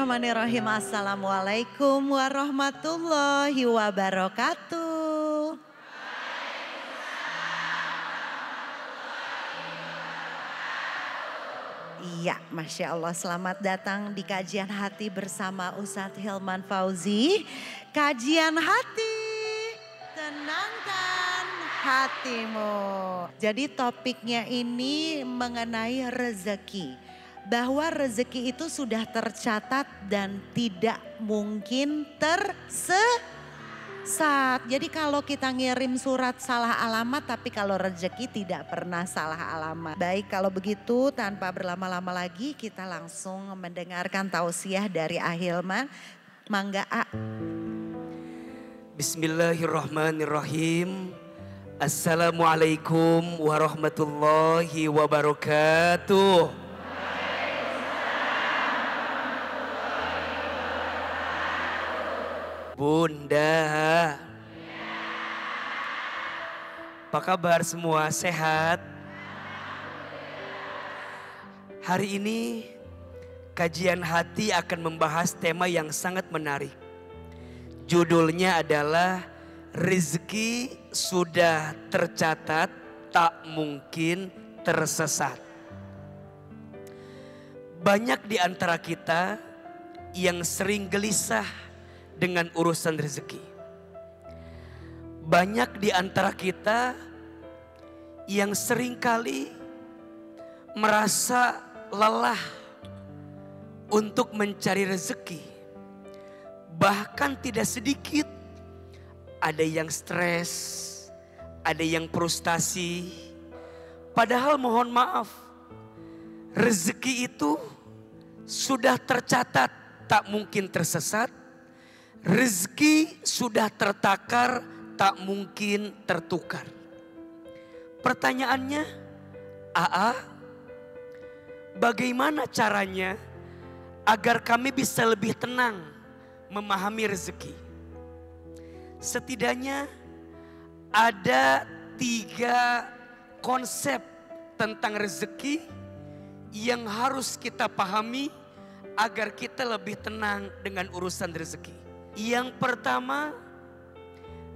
Bismillahirrahmanirrahim. Assalamualaikum warahmatullahi wabarakatuh. Iya, Masya Allah, selamat datang di kajian hati bersama Ustadz Hilman Fauzi. Kajian hati, tenangkan hatimu. Jadi topiknya ini mengenai rezeki. Bahwa rezeki itu sudah tercatat dan tidak mungkin tersesat. Jadi kalau kita ngirim surat salah alamat, tapi kalau rezeki tidak pernah salah alamat. Baik, kalau begitu tanpa berlama-lama lagi kita langsung mendengarkan tausiah dari Ahilman. Mangga A. Bismillahirrahmanirrahim. Assalamualaikum warahmatullahi wabarakatuh. Bunda, apa kabar semua? Sehat? Hari ini kajian hati akan membahas tema yang sangat menarik. Judulnya adalah rezeki sudah tercatat, tak mungkin tersesat. Banyak di antara kita yang sering gelisah dengan urusan rezeki. Banyak di antara kita yang seringkali merasa lelah untuk mencari rezeki. Bahkan tidak sedikit ada yang stres, ada yang frustasi. Padahal mohon maaf, rezeki itu sudah tercatat, tak mungkin tersesat. Rezeki sudah tertakar, tak mungkin tertukar. Pertanyaannya, bagaimana caranya agar kami bisa lebih tenang memahami rezeki? Setidaknya ada 3 konsep tentang rezeki yang harus kita pahami agar kita lebih tenang dengan urusan rezeki. Yang pertama,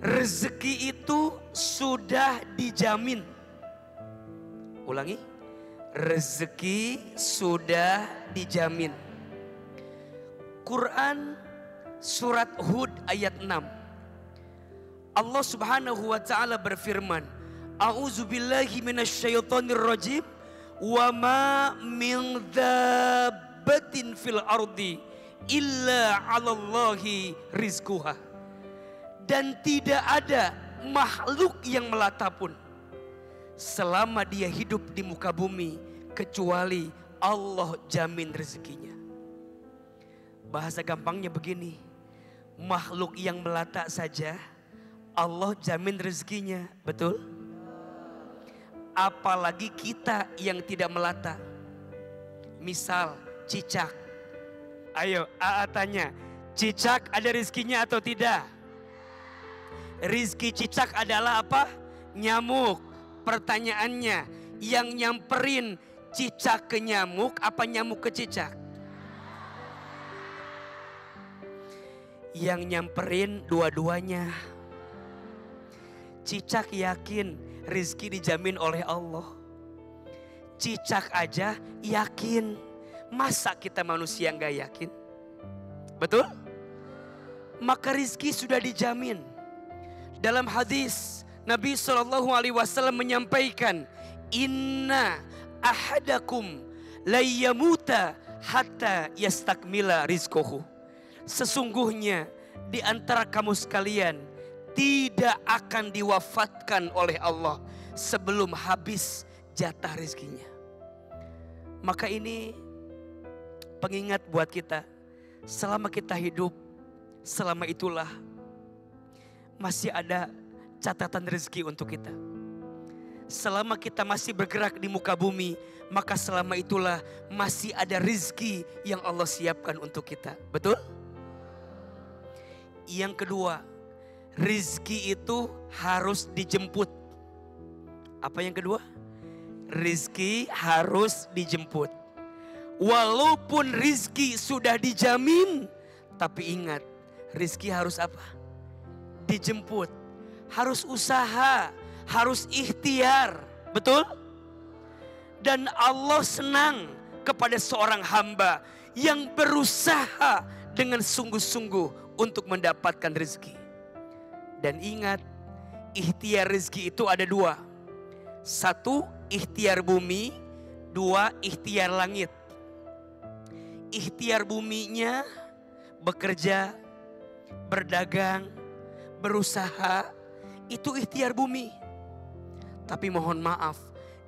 rezeki itu sudah dijamin. Ulangi, rezeki sudah dijamin. Quran surat Hud ayat 6. Allah Subhanahu wa taala berfirman, A'udzubillahi minasyaitonirrajim, wa ma min dzabbatin fil ardi illa 'alallahi rizquha. Dan tidak ada makhluk yang melata pun selama dia hidup di muka bumi kecuali Allah jamin rezekinya. Bahasa gampangnya begini, makhluk yang melata saja Allah jamin rezekinya, betul? Apalagi kita yang tidak melata. Misal cicak. Ayo, Aa tanya, cicak ada rizkinya atau tidak? Rizki cicak adalah apa? Nyamuk. Pertanyaannya, yang nyamperin cicak ke nyamuk apa nyamuk ke cicak? Yang nyamperin dua-duanya. Cicak yakin rizki dijamin oleh Allah. Cicak aja yakin. Masa kita manusia nggak yakin? Betul? Maka rizki sudah dijamin. Dalam hadis Nabi SAW menyampaikan, Inna ahadakum layyamuta hatta yastakmila rizquhu. Sesungguhnya di antara kamu sekalian tidak akan diwafatkan oleh Allah sebelum habis jatah rizkinya. Maka ini pengingat buat kita, selama kita hidup, selama itulah masih ada catatan rezeki untuk kita. Selama kita masih bergerak di muka bumi, maka selama itulah masih ada rezeki yang Allah siapkan untuk kita. Betul? Yang kedua, rezeki itu harus dijemput. Apa yang kedua? Rezeki harus dijemput. Walaupun rizki sudah dijamin, tapi ingat, rizki harus apa? Dijemput. Harus usaha, harus ikhtiar. Betul? Dan Allah senang kepada seorang hamba yang berusaha dengan sungguh-sungguh untuk mendapatkan rezeki. Dan ingat, ikhtiar rezeki itu ada dua. Satu, ikhtiar bumi. Dua, ikhtiar langit. Ikhtiar buminya bekerja, berdagang, berusaha, itu ikhtiar bumi. Tapi mohon maaf,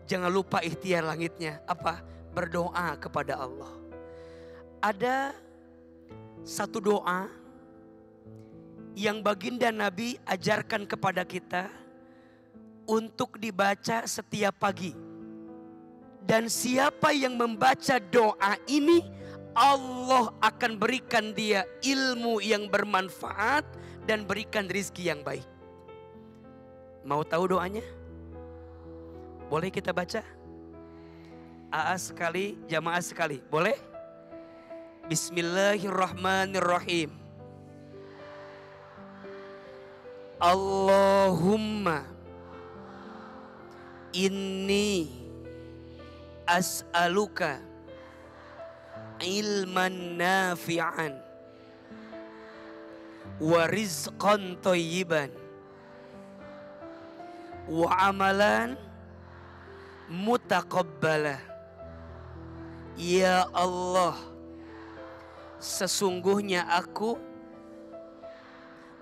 jangan lupa ikhtiar langitnya. Apa? Berdoa kepada Allah. Ada satu doa yang baginda Nabi ajarkan kepada kita untuk dibaca setiap pagi. Dan siapa yang membaca doa ini, Allah akan berikan dia ilmu yang bermanfaat dan berikan rizki yang baik. Mau tahu doanya? Boleh kita baca? AA sekali, jamaah sekali. Boleh? Bismillahirrahmanirrahim. Allahumma inni as'aluka ilman nafi'an wa rizqan thayyiban wa amalan mutaqabbala. Ya Allah, sesungguhnya aku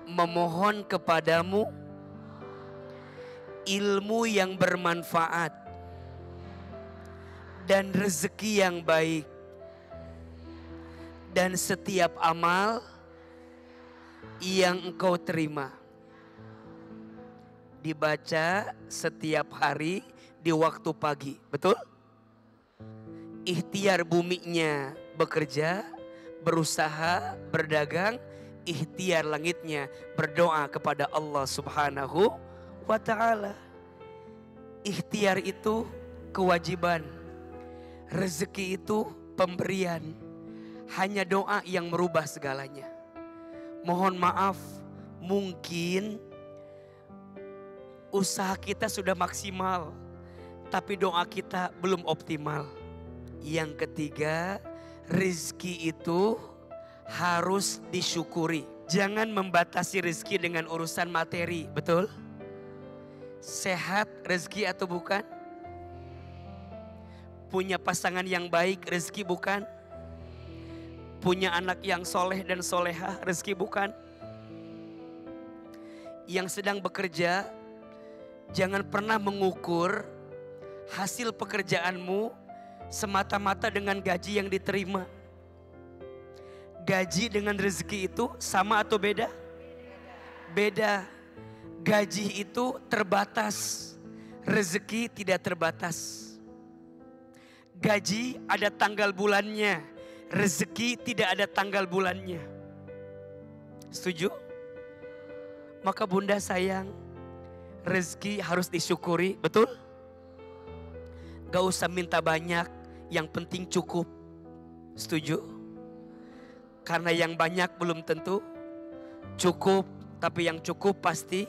memohon kepadamu ilmu yang bermanfaat dan rezeki yang baik, dan setiap amal yang engkau terima. Dibaca setiap hari di waktu pagi. Betul? Ikhtiar buminya bekerja, berusaha, berdagang. Ikhtiar langitnya berdoa kepada Allah Subhanahu wa ta'ala. Ikhtiar itu kewajiban. Rezeki itu pemberian. Hanya doa yang merubah segalanya. Mohon maaf, mungkin usaha kita sudah maksimal, tapi doa kita belum optimal. Yang ketiga, rezeki itu harus disyukuri. Jangan membatasi rezeki dengan urusan materi, betul? Sehat rezeki atau bukan? Punya pasangan yang baik rezeki bukan? Punya anak yang soleh dan solehah rezeki bukan? Yang sedang bekerja, jangan pernah mengukur hasil pekerjaanmu semata-mata dengan gaji yang diterima. Gaji dengan rezeki itu sama atau beda? Beda. Gaji itu terbatas, rezeki tidak terbatas. Gaji ada tanggal bulannya, rezeki tidak ada tanggal bulannya. Setuju? Maka bunda sayang, rezeki harus disyukuri, betul? Gak usah minta banyak, yang penting cukup. Setuju? Karena yang banyak belum tentu cukup, tapi yang cukup pasti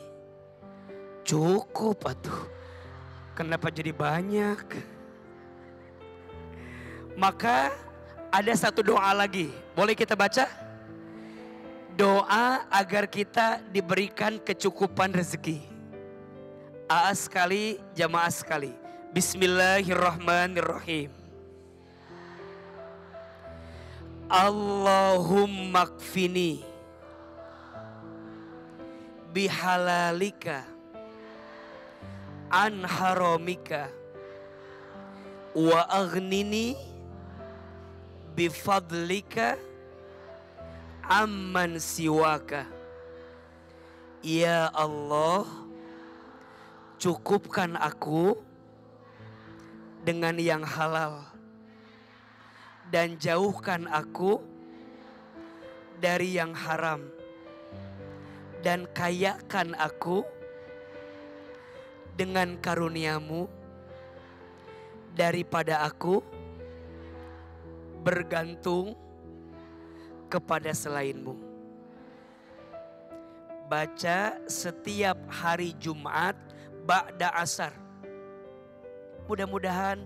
cukup. Atuh, kenapa jadi banyak? Maka ada satu doa lagi, boleh kita baca? Doa agar kita diberikan kecukupan rezeki. AA sekali, jamaah sekali. Bismillahirrahmanirrahim. Allahumma kfini bihalalika an haramika wa aghnini bifadlika amman siwaka. Ya Allah, cukupkan aku dengan yang halal dan jauhkan aku dari yang haram, dan kayakan aku dengan karuniamu daripada aku bergantung kepada selainmu. Baca setiap hari Jumat ba'da asar. Mudah-mudahan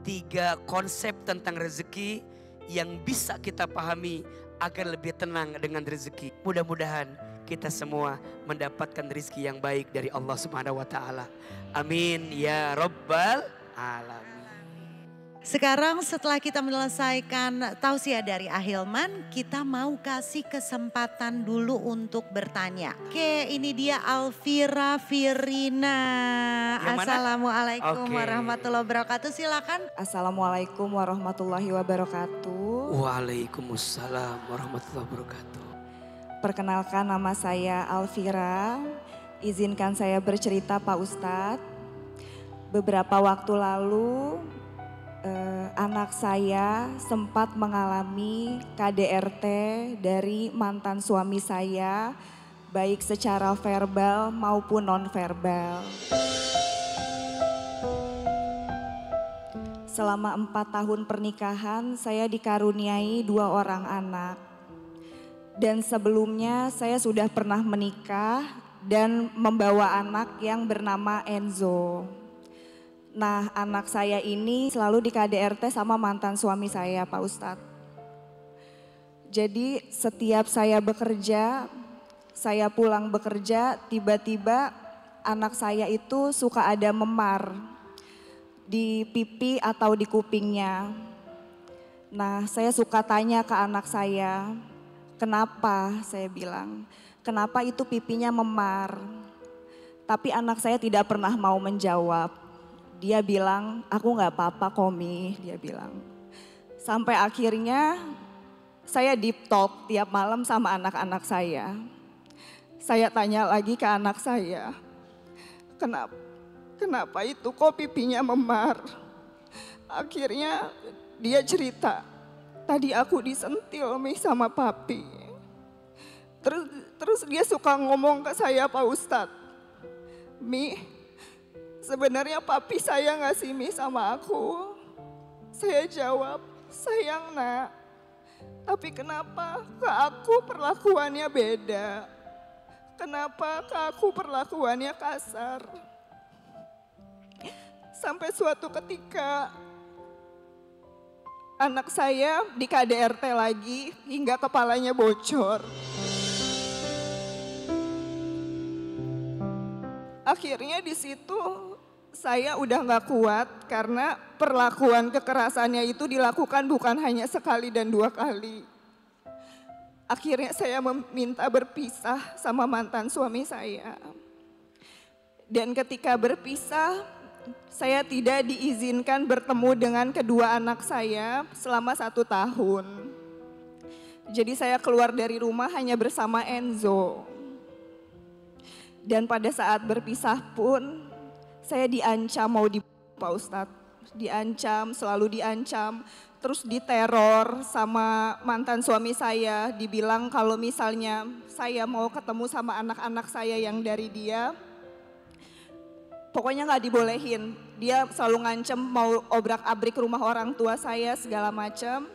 3 konsep tentang rezeki yang bisa kita pahami agar lebih tenang dengan rezeki. Mudah-mudahan kita semua mendapatkan rezeki yang baik dari Allah Subhanahu wa taala. Amin ya rabbal alamin. Sekarang setelah kita menyelesaikan tausiah dari Ahilman, kita mau kasih kesempatan dulu untuk bertanya. Oke, ini dia Alfira Firina. Assalamualaikum warahmatullahi wabarakatuh. Silakan. Assalamualaikum warahmatullahi wabarakatuh. Waalaikumsalam warahmatullahi wabarakatuh. Perkenalkan, nama saya Alfira. Izinkan saya bercerita Pak Ustadz. Beberapa waktu lalu anak saya sempat mengalami KDRT dari mantan suami saya, baik secara verbal maupun non-verbal. Selama 4 tahun pernikahan saya dikaruniai 2 orang anak. Dan sebelumnya saya sudah pernah menikah dan membawa anak yang bernama Enzo. Nah, anak saya ini selalu di KDRT sama mantan suami saya, Pak Ustadz. Jadi setiap saya bekerja, saya pulang bekerja, tiba-tiba anak saya itu suka ada memar di pipi atau di kupingnya. Nah, saya suka tanya ke anak saya, kenapa? Saya bilang, kenapa itu pipinya memar? Tapi anak saya tidak pernah mau menjawab. Dia bilang, aku gak apa-apa Komi, dia bilang. Sampai akhirnya saya deep talk tiap malam sama anak-anak saya. Saya tanya lagi ke anak saya, kenapa itu kok pipinya memar? Akhirnya dia cerita, tadi aku disentil Mi sama papi. Terus dia suka ngomong ke saya, Pak Ustadz, Mi, sebenarnya papi saya ngasih mie sama aku. Saya jawab, sayang nak. Tapi kenapa ke aku perlakuannya beda? Kenapa ke aku perlakuannya kasar? Sampai suatu ketika anak saya di KDRT lagi hingga kepalanya bocor. Akhirnya di situ saya udah gak kuat karena perlakuan kekerasannya itu dilakukan bukan hanya sekali dan 2 kali. Akhirnya saya meminta berpisah sama mantan suami saya. Dan ketika berpisah, saya tidak diizinkan bertemu dengan kedua anak saya selama 1 tahun. Jadi saya keluar dari rumah hanya bersama Enzo. Dan pada saat berpisah pun saya diancam mau dibunuh Pak Ustadz. Diancam, selalu diancam. Terus diteror sama mantan suami saya. Dibilang kalau misalnya saya mau ketemu sama anak-anak saya yang dari dia, pokoknya gak dibolehin. Dia selalu ngancem mau obrak-abrik rumah orang tua saya segala macam.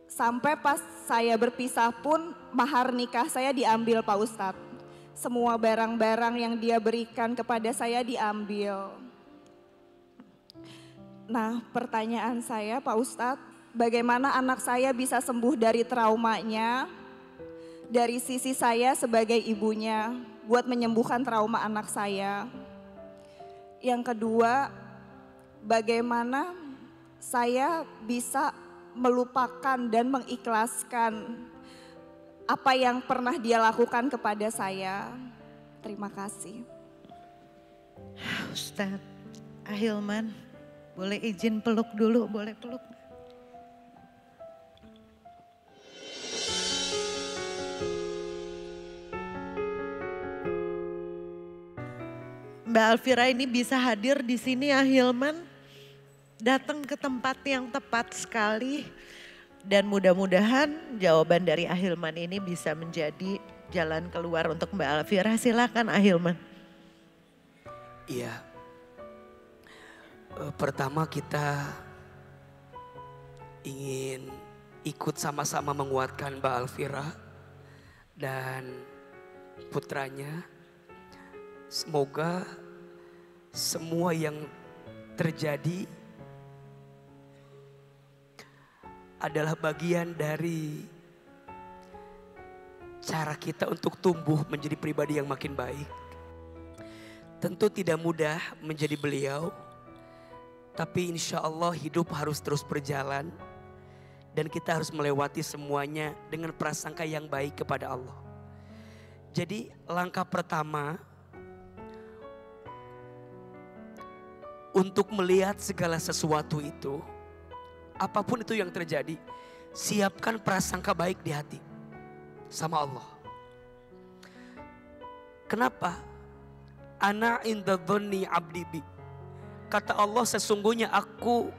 Sampai pas saya berpisah pun mahar nikah saya diambil Pak Ustadz. Semua barang-barang yang dia berikan kepada saya diambil. Nah, pertanyaan saya Pak Ustadz, bagaimana anak saya bisa sembuh dari traumanya dari sisi saya sebagai ibunya buat menyembuhkan trauma anak saya. Yang kedua, bagaimana saya bisa melupakan dan mengikhlaskan apa yang pernah dia lakukan kepada saya. Terima kasih. Ustadz Ahilman, boleh izin peluk dulu, boleh peluk. Mbak Alfira ini bisa hadir di sini Ahilman, datang ke tempat yang tepat sekali. Dan mudah-mudahan jawaban dari Ahilman ini bisa menjadi jalan keluar untuk Mbak Alfira. Silakan Ahilman. Iya. Pertama kita ingin ikut sama-sama menguatkan Mbak Alfira dan putranya. Semoga semua yang terjadi adalah bagian dari cara kita untuk tumbuh menjadi pribadi yang makin baik. Tentu tidak mudah menjadi beliau, tapi insya Allah hidup harus terus berjalan. Dan kita harus melewati semuanya dengan prasangka yang baik kepada Allah. Jadi langkah pertama untuk melihat segala sesuatu itu, apapun itu yang terjadi, siapkan prasangka baik di hati sama Allah. Kenapa? Ana inda dhonni abdi bi. Kata Allah, sesungguhnya aku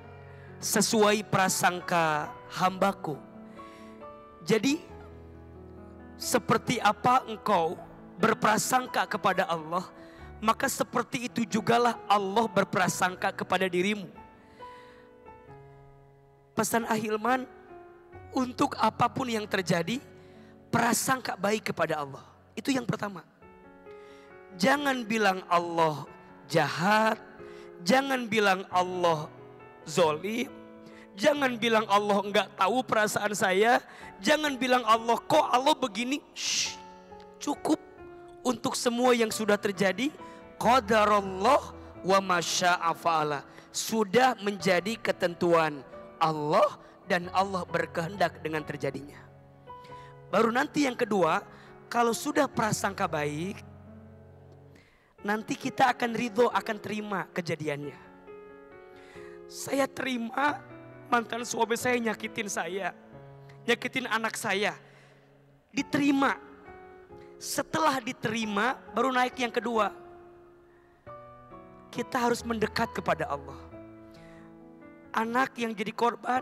sesuai prasangka hambaku. Jadi seperti apa engkau berprasangka kepada Allah, maka seperti itu jugalah Allah berprasangka kepada dirimu. Pesan Ahilman, untuk apapun yang terjadi, prasangka baik kepada Allah. Itu yang pertama. Jangan bilang Allah jahat, jangan bilang Allah zolim, jangan bilang Allah enggak tahu perasaan saya, jangan bilang Allah kok Allah begini. Shh, cukup. Untuk semua yang sudah terjadi, qadarullah wa masya'a fa'ala. Sudah menjadi ketentuan Allah dan Allah berkehendak dengan terjadinya. Baru nanti yang kedua, kalau sudah prasangka baik, nanti kita akan ridho, akan terima kejadiannya. Saya terima mantan suami saya nyakitin saya, nyakitin anak saya. Diterima. Setelah diterima baru naik yang kedua. Kita harus mendekat kepada Allah. Anak yang jadi korban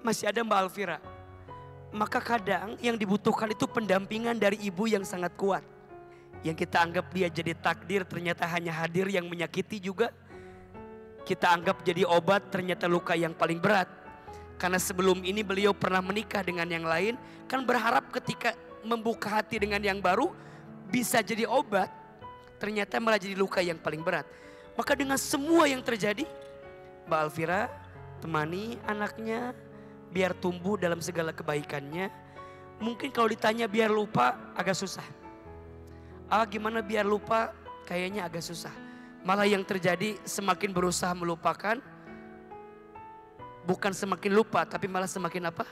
masih ada Mbak Alfira. Maka kadang yang dibutuhkan itu pendampingan dari ibu yang sangat kuat. Yang kita anggap dia jadi takdir, ternyata hanya hadir yang menyakiti juga. Kita anggap jadi obat, ternyata luka yang paling berat. Karena sebelum ini beliau pernah menikah dengan yang lain. Kan berharap ketika membuka hati dengan yang baru bisa jadi obat. Ternyata malah jadi luka yang paling berat. Maka dengan semua yang terjadi, Mbak Alfira temani anaknya biar tumbuh dalam segala kebaikannya. Mungkin kalau ditanya biar lupa agak susah. Gimana biar lupa? Kayaknya agak susah. Malah yang terjadi semakin berusaha melupakan. Bukan semakin lupa, tapi malah semakin apa?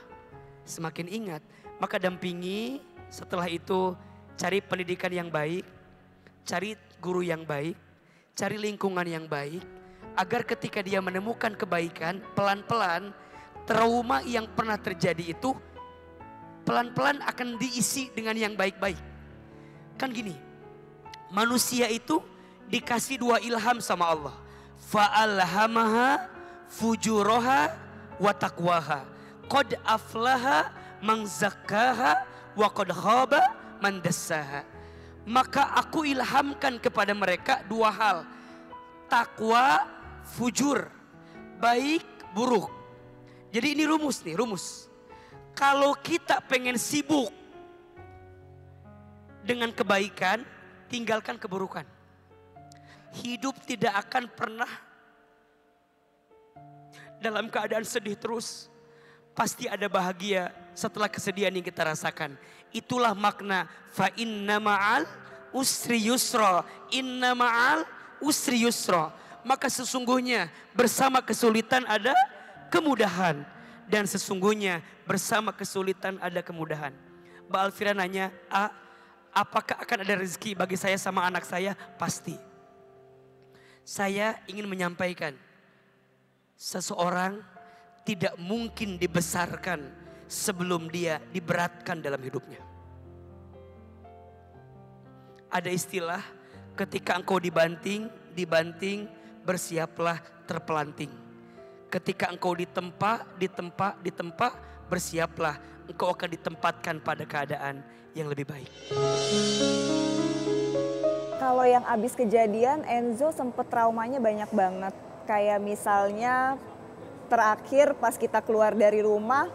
Semakin ingat. Maka dampingi, setelah itu cari pendidikan yang baik. Cari guru yang baik. Cari lingkungan yang baik. Agar ketika dia menemukan kebaikan, pelan-pelan trauma yang pernah terjadi itu pelan-pelan akan diisi dengan yang baik-baik. Kan gini, manusia itu dikasih dua ilham sama Allah. Fa'alhamaha fujuraha wa taqwaha. Qad aflaha man zakkaha wa qad khaba man dassaha. Maka aku ilhamkan kepada mereka dua hal. Takwa, fujur, baik, buruk. Jadi ini rumus nih, rumus. Kalau kita pengen sibuk dengan kebaikan, tinggalkan keburukan. Hidup tidak akan pernah dalam keadaan sedih terus. Pasti ada bahagia setelah kesedihan yang kita rasakan. Itulah makna fa inna ma'al usri yusra. Inna ma'al usri yusra. Maka sesungguhnya bersama kesulitan ada kemudahan. Dan sesungguhnya bersama kesulitan ada kemudahan. Mbak Alfira nanya, apakah akan ada rezeki bagi saya sama anak saya? Pasti. Saya ingin menyampaikan, seseorang tidak mungkin dibesarkan sebelum dia diberatkan dalam hidupnya. Ada istilah, ketika engkau dibanting, bersiaplah terpelanting. Ketika engkau ditempa, bersiaplah engkau akan ditempatkan pada keadaan yang lebih baik. Kalau yang abis kejadian Enzo sempet traumanya banyak banget. Kayak misalnya terakhir pas kita keluar dari rumah,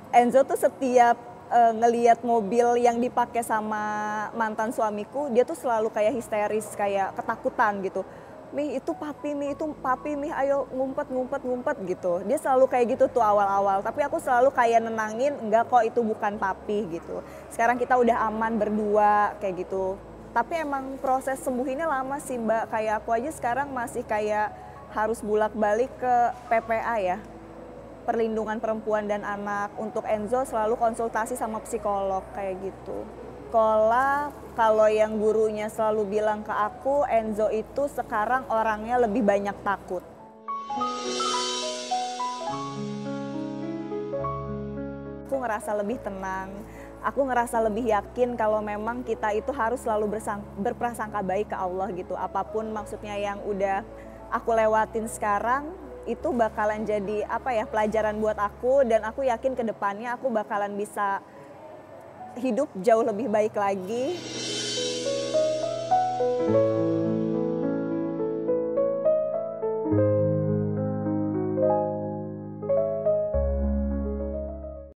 Enzo tuh setiap ngeliat mobil yang dipakai sama mantan suamiku, dia tuh selalu kayak histeris, kayak ketakutan gitu. Mi itu papi Mi, ayo ngumpet gitu. Dia selalu kayak gitu tuh awal-awal, tapi aku selalu kayak nenangin, enggak kok itu bukan papi gitu. Sekarang kita udah aman berdua kayak gitu. Tapi emang proses sembuhinnya lama sih Mbak, kayak aku aja sekarang masih kayak harus bolak-balik ke PPA ya. Perlindungan Perempuan dan Anak. Untuk Enzo selalu konsultasi sama psikolog kayak gitu. Sekolah, kalau yang gurunya selalu bilang ke aku, Enzo itu sekarang orangnya lebih banyak takut. Aku ngerasa lebih tenang, aku ngerasa lebih yakin kalau memang kita itu harus selalu berprasangka baik ke Allah gitu. Apapun maksudnya yang udah aku lewatin sekarang, itu bakalan jadi pelajaran buat aku, dan aku yakin ke depannya aku bakalan bisa hidup jauh lebih baik lagi.